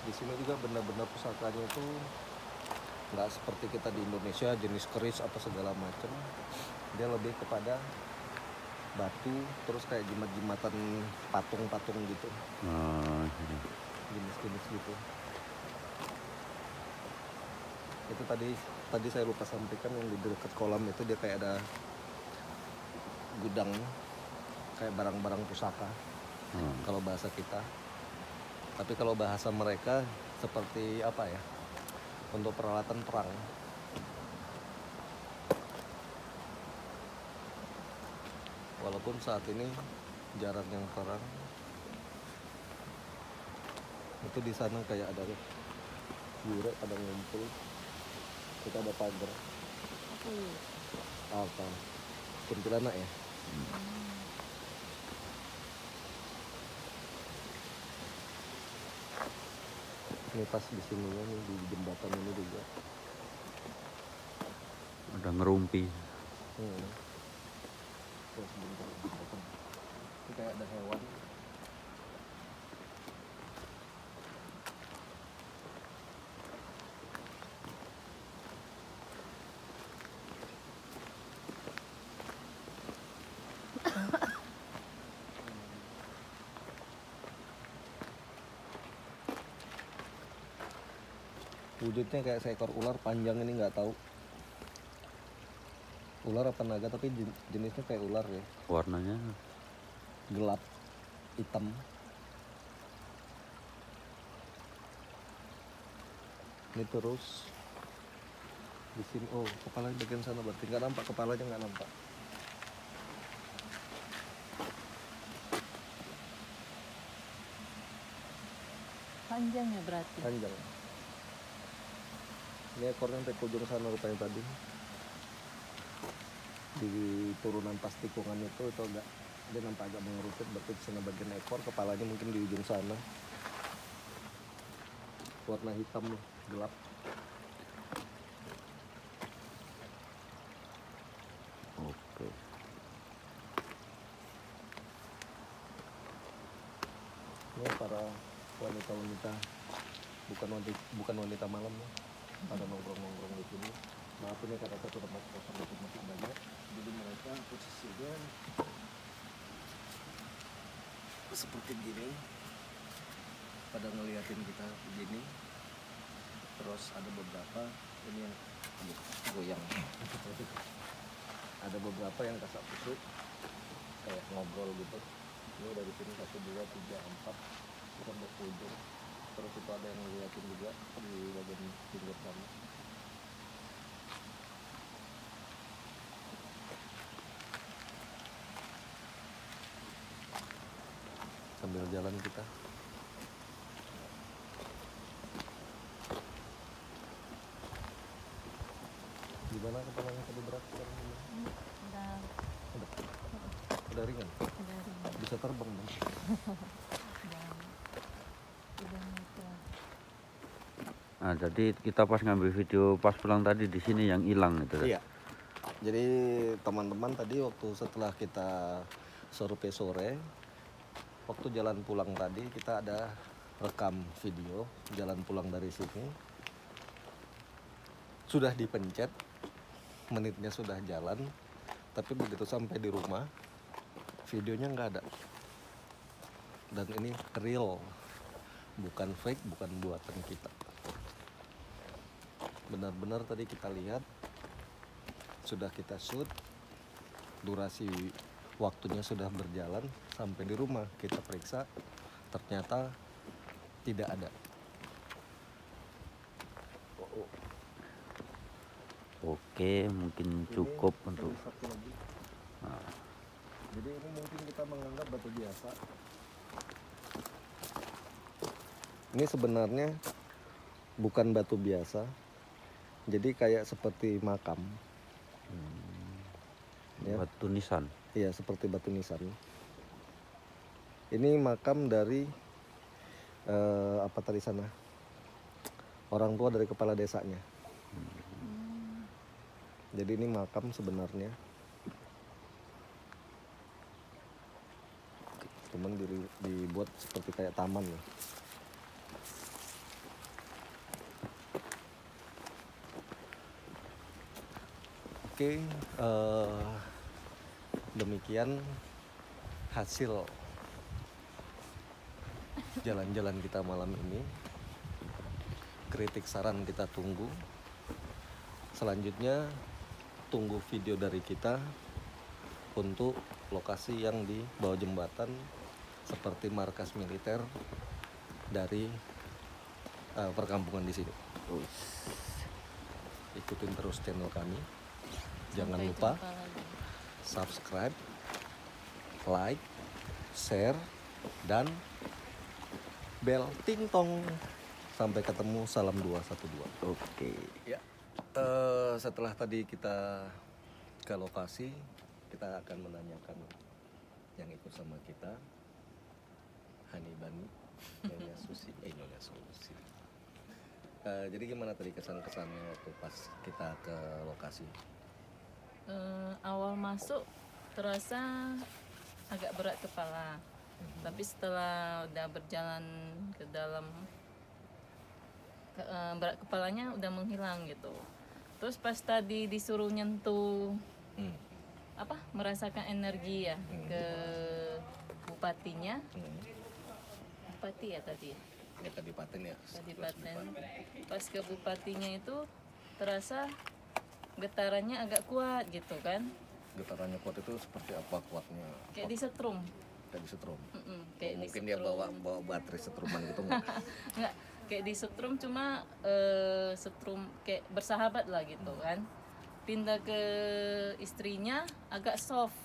Di sini juga benda-benda pusakanya itu nggak seperti kita di Indonesia jenis keris apa segala macam. Dia lebih kepada batu, terus kayak jimat-jimatan patung-patung gitu, jenis-jenis gitu. Itu tadi saya lupa sampaikan, yang di dekat kolam itu dia kayak ada gudang kayak barang-barang pusaka kalau bahasa kita. Tapi kalau bahasa mereka seperti apa ya, untuk peralatan perang. Walaupun saat ini jarang yang perang. Itu di sana kayak ada yurek, ada ngumpul. Kita ada pagar. Apa ya? Apa? Kuntilanak ya? Ini pas di sini ya, di jembatan ini juga. Ada ngerumpi. Terus sebentar, jembatan. Ini kayak ada hewan. Wujudnya kayak seekor ular panjang, ini nggak tahu ular apa naga, tapi jenisnya kayak ular ya, Warnanya gelap hitam. Ini terus di sini, oh kepala bagian sana berarti nggak nampak, kepalanya nggak nampak. Panjang ya berarti. Panjang. Ini ekornya sampai ke ujung sana rupanya tadi. Di turunan pas tikungan itu agak, dia nampak agak mengerucut, berarti di sana bagian ekor, kepalanya mungkin di ujung sana. Warna hitam nih, gelap. oke. Ini para wanita-wanita, bukan wanita malam ya, pada nongkrong-nongkrong di sini. Maaf ini karena satu tempat kosong itu masih banyak, jadi mereka posisinya seperti gini, pada ngeliatin kita begini. Terus ada beberapa ini yang goyang, ada beberapa yang kasak kusuk kayak ngobrol gitu. Ini dari sini 1, 2, 3, 4 sampai ke ujung. Terus itu ada yang ngeliatin juga di bagian pinggir sana. Sambil jalan kita. Gimana kepalanya tadi berat sekarang ini? Udah Udah ringan? ringan. Bisa terbang dong? Udah mudah. Nah, jadi kita pas ngambil video pas pulang tadi di sini yang hilang itu. Iya. Jadi teman-teman tadi waktu setelah kita survei sore, waktu jalan pulang tadi kita ada rekam video jalan pulang dari sini. Sudah dipencet, menitnya sudah jalan, tapi begitu sampai di rumah videonya nggak ada. Dan ini real, bukan fake, bukan buatan kita. Benar-benar tadi kita lihat, sudah kita shoot, durasi waktunya sudah berjalan, sampai di rumah kita periksa, ternyata tidak ada. Oke, mungkin cukup Ini untuk satu lagi. nah, Jadi ini mungkin kita menganggap batu biasa. Ini sebenarnya bukan batu biasa. Jadi kayak seperti makam. Ya. batu nisan. Iya, seperti batu nisan. Ini makam dari apa tadi sana? Orang tua dari kepala desanya. Jadi ini makam sebenarnya. Cuman dibuat seperti kayak taman ya. Oke, demikian hasil jalan-jalan kita malam ini. Kritik saran kita tunggu. Selanjutnya tunggu video dari kita untuk lokasi yang di bawah jembatan seperti markas militer dari perkampungan di sini. Ikutin terus channel kami. Jangan Sampai lupa jumpa lagi. subscribe, like, share, dan bel ting tong. Sampai ketemu, salam 212. Oke. Ya, setelah tadi kita ke lokasi, kita akan menanyakan yang ikut sama kita, Hani Bani, Nyonya Susi, Nyonya Susi. Jadi gimana tadi kesan-kesannya waktu pas kita ke lokasi? Awal masuk terasa agak berat kepala, tapi setelah udah berjalan ke dalam berat kepalanya udah menghilang gitu. Terus pas tadi disuruh nyentuh merasakan energi ya ke bupatinya, bupati ya tadi ya? Ya Kadipaten ya. Kadipaten. Pas ke bupatinya itu terasa getarannya agak kuat gitu kan, Getarannya kuat itu seperti apa kuatnya? kayak disetrum. Kayak disetrum. Kayak Mungkin dia bawa baterai setruman gitu nggak? nggak kayak disetrum, cuma setrum kayak bersahabat lah gitu kan. Pindah ke istrinya agak soft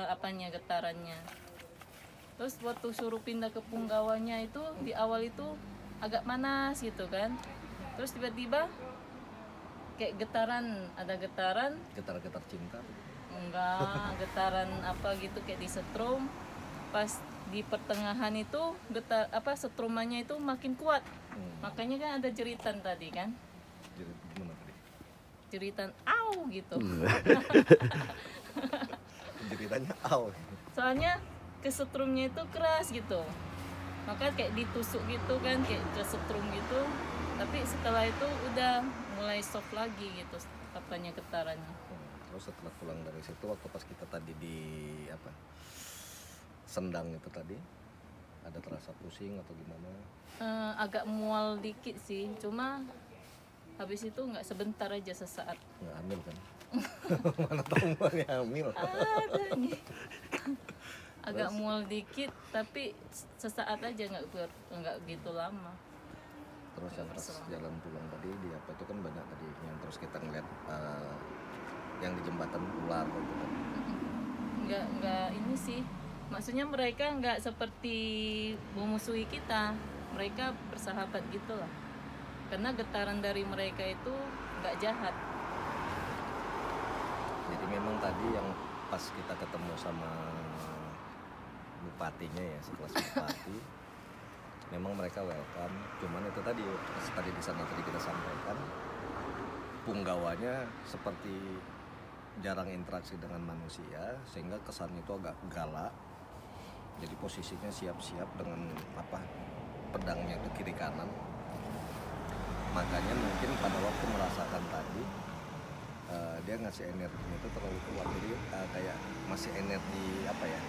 apanya getarannya. Terus waktu suruh pindah ke punggawanya itu di awal itu agak panas gitu kan. Terus tiba-tiba kayak getaran, ada getaran, Getar-getar cinta. enggak getaran apa gitu kayak disetrum. Pas di pertengahan itu setrumannya itu makin kuat. Makanya kan ada jeritan tadi kan, Jadi gimana tadi? jeritan au gitu. Ceritanya aw. Soalnya kesetrumnya itu keras gitu, maka kayak ditusuk gitu kan, kayak kesetrum gitu. Tapi setelah itu udah mulai soft lagi gitu apanya getarannya. Terus setelah pulang dari situ waktu pas kita tadi di apa? Sendang itu tadi ada terasa pusing atau gimana? Agak mual dikit sih, cuma habis itu nggak sebentar aja, sesaat. Nggak hamil kan? Mana tahu mualnya hamil. Adanya. Agak mual dikit, tapi sesaat aja, nggak gitu lama. Terus yang pas jalan pulang tadi di apa itu kan banyak tadi yang terus kita ngeliat yang di jembatan ular gitu kan. Nggak ini sih, maksudnya mereka nggak seperti memusuhi kita, mereka bersahabat gitu lah, karena getaran dari mereka itu nggak jahat. Jadi memang tadi yang pas kita ketemu sama bupatinya ya, sekelas bupati, memang mereka welcome. Cuman itu tadi di sana tadi kita sampaikan, punggawanya seperti jarang interaksi dengan manusia sehingga kesannya itu agak galak. Jadi posisinya siap-siap dengan apa, pedangnya itu kiri kanan. Makanya mungkin pada waktu merasakan tadi dia ngasih energinya itu terlalu kuat, jadi kayak masih energi apa ya,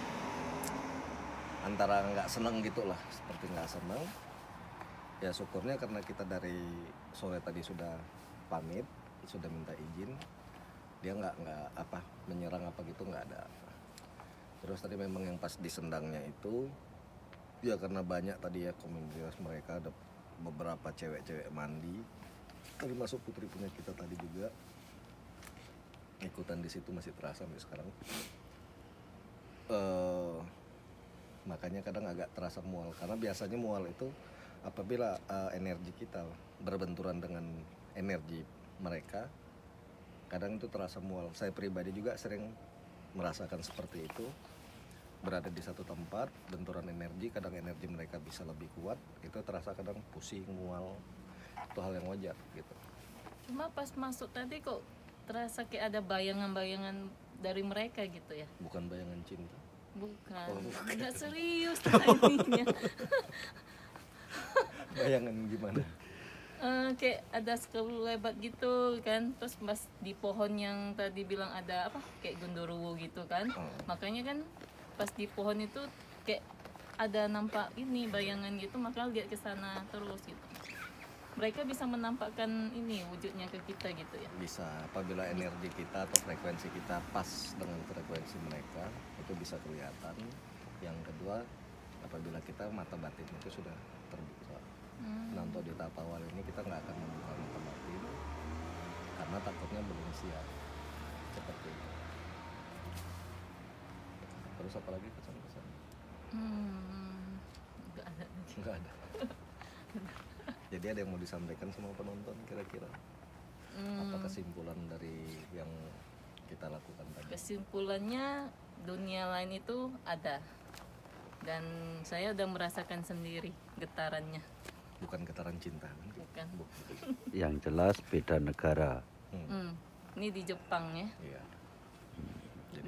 antara nggak seneng gitulah, seperti nggak seneng. Ya syukurnya karena kita dari sore tadi sudah pamit, sudah minta izin, dia nggak apa menyerang apa gitu, nggak ada. Terus tadi memang yang pas di sendangnya itu ya karena banyak tadi ya komunitas mereka, ada beberapa cewek-cewek mandi, termasuk putri punya kita tadi juga ikutan di situ, masih terasa sampai sekarang. Makanya kadang agak terasa mual, karena biasanya mual itu apabila energi kita berbenturan dengan energi mereka, kadang itu terasa mual. Saya pribadi juga sering merasakan seperti itu, berada di satu tempat, benturan energi, kadang energi mereka bisa lebih kuat, itu terasa kadang pusing, mual, itu hal yang wajar gitu. Cuma pas masuk tadi kok terasa kayak ada bayangan-bayangan dari mereka gitu ya. Bukan bayangan cinta. Bukan, Oh, bukan. nggak serius tadinya. Bayangan gimana? Kayak ada sekelebat gitu kan, terus pas di pohon yang tadi bilang ada apa kayak genderuwo gitu kan, makanya kan pas di pohon itu kayak ada nampak ini bayangan gitu, maka lihat ke sana terus gitu. Mereka bisa menampakkan ini wujudnya ke kita gitu ya. Bisa, apabila energi kita atau frekuensi kita pas dengan frekuensi mereka, itu bisa kelihatan. Yang kedua, apabila kita mata batin itu sudah terbuka. Nah, untuk di tahap awal ini kita nggak akan membuka mata batin karena takutnya belum siap seperti itu. Terus apa lagi kesan-kesan? Nggak ada lagi. Nggak ada. Jadi ada yang mau disampaikan sama penonton kira-kira? Apa kesimpulan dari yang kita lakukan tadi? Kesimpulannya dunia lain itu ada, dan saya udah merasakan sendiri getarannya. Bukan getaran cinta kan? Bukan. Yang jelas beda negara. Ini di Jepang ya. Iya. Jadi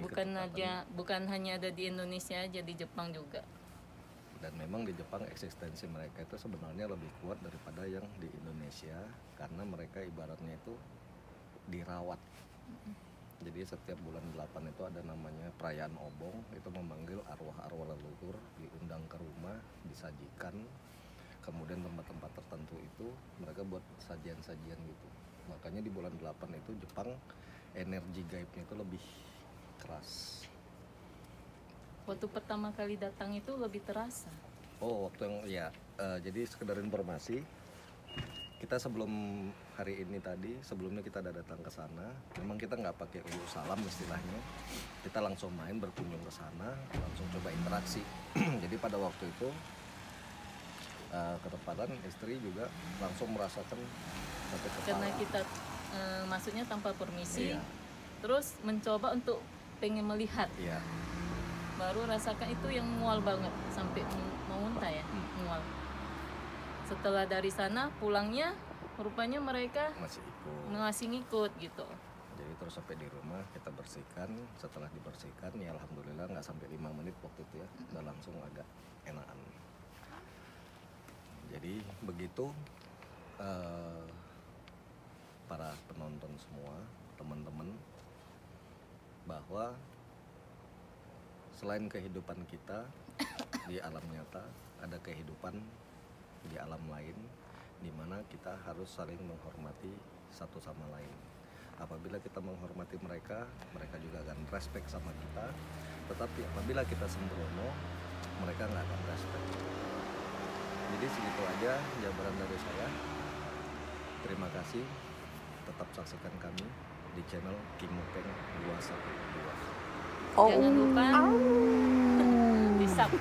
Bukan hanya ada di Indonesia aja, di Jepang juga. dan memang di Jepang eksistensi mereka itu sebenarnya lebih kuat daripada yang di Indonesia, karena mereka ibaratnya itu dirawat. Jadi setiap bulan 8 itu ada namanya perayaan obong, itu memanggil arwah-arwah leluhur, diundang ke rumah, disajikan. kemudian tempat-tempat tertentu itu mereka buat sajian-sajian gitu. Makanya di bulan 8 itu Jepang energi gaibnya itu lebih keras. Waktu pertama kali datang itu lebih terasa. Oh, waktu yang ya, jadi sekedar informasi, kita sebelum hari ini tadi, sebelumnya kita ada datang ke sana. Memang kita nggak pakai ulur salam istilahnya, kita langsung main berkunjung ke sana, langsung coba interaksi. Jadi pada waktu itu ketepatan istri juga langsung merasakan satu kepala. Karena kita masuknya tanpa permisi, Iya. terus mencoba untuk pengen melihat, Iya. baru rasakan itu yang mual banget sampai mau muntah ya, mual. Setelah dari sana pulangnya rupanya mereka Masih ikut. masih ngikut gitu. Jadi terus sampai di rumah kita bersihkan. Setelah dibersihkan ya alhamdulillah nggak sampai 5 menit waktu itu ya, udah langsung agak enakan. Jadi begitu para penonton semua, teman-teman, bahwa selain kehidupan kita di alam nyata, ada kehidupan di alam lain, di mana kita harus saling menghormati satu sama lain. Apabila kita menghormati mereka, mereka juga akan respect sama kita. Tetapi apabila kita sembrono, mereka nggak akan respect. Jadi segitu aja jawaban dari saya. Terima kasih. Tetap saksikan kami di channel King Mupeng 212. Jangan lupa di subscribe.